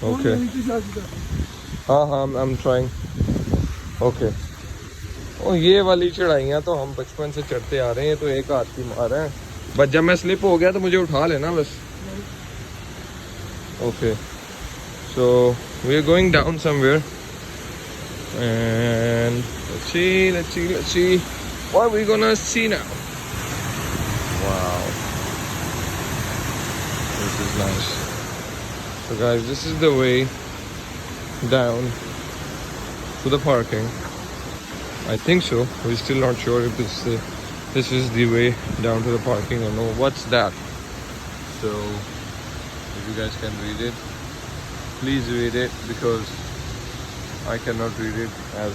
Okay. हाँ, I'm trying. Okay. ओ ये वाली चढ़ाइयाँ तो हम बचपन से चढ़ते आ रहे हैं, तो एक हाथ की मार है, बस जब मैं स्लिप हो गया तो मुझे उठा लेना बस. Okay. So we are going down somewhere, and let's see what we're gonna see now. Wow, this is nice. So guys, this is the way down to the parking. I think so. We're still not sure if this is the way down to the parking or no. What's that? So if you guys can read it, please read it, because I cannot read it as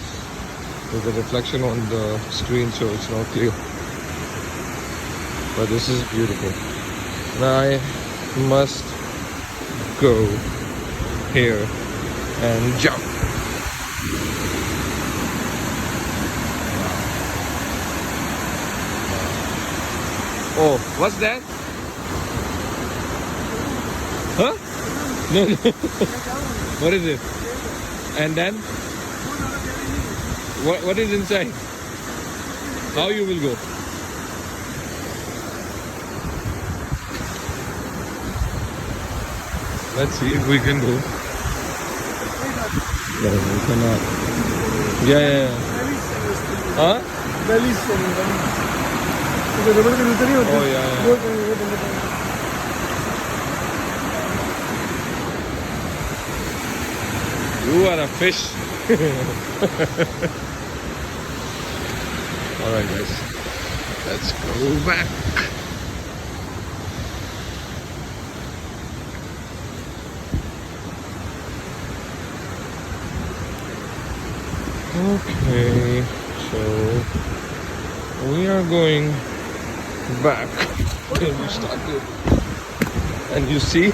there's a reflection on the screen, so it's not clear. But this is beautiful. And I must go here and jump. Oh, what's that? Huh? No. What is it? And then? What is inside? How you will go? Let's see if we can go. No, we cannot. Yeah. Huh? Oh yeah. You are a fish. Alright guys, let's go back. Okay, so we are going back where we started. And you see,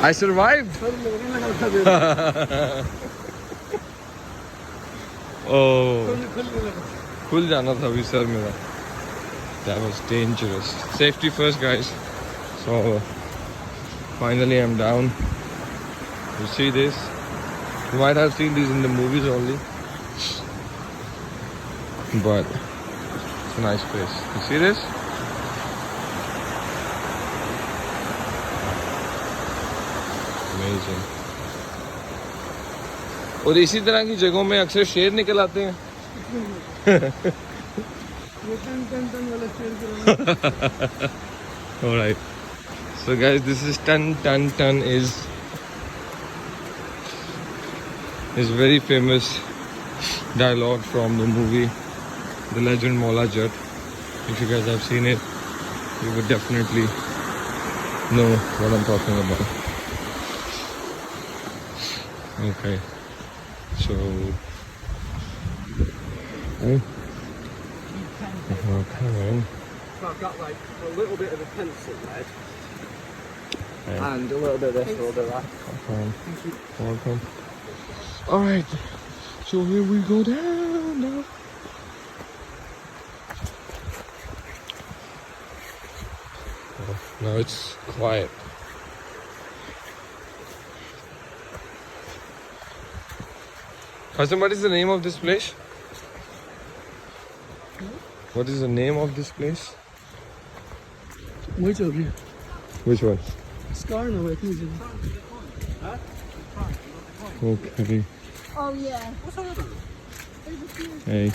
I survived. Oh, खुल जाना था अभी sir मेरा. That was dangerous. Safety first, guys. So finally I'm down. You see this? You might have seen these in the movies only, but it's a nice place. You see this? Amazing. और इसी तरह की जगहों में अक्सर शेर निकल आते हैं. All right. So guys, this is Tan is very famous dialogue from the movie The Legend Mola Jat. If you guys have seen it, you would definitely know what I'm talking about. Okay, so okay. So I've got like a little bit of a pencil lead, and a little bit of this, a little bit of that. Welcome. All right, so here we go down now. Now it's quiet. Hassan, what is the name of this place? What is the name of this place? Which of you? Which one? Scarno, I think. Okay. Oh yeah. Hey.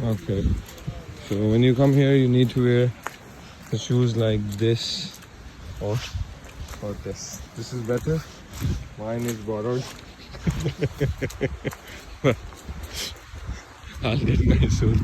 Okay. So when you come here, you need to wear the shoes like this or this. This is better. Mine is borrowed. I'll get mine soon.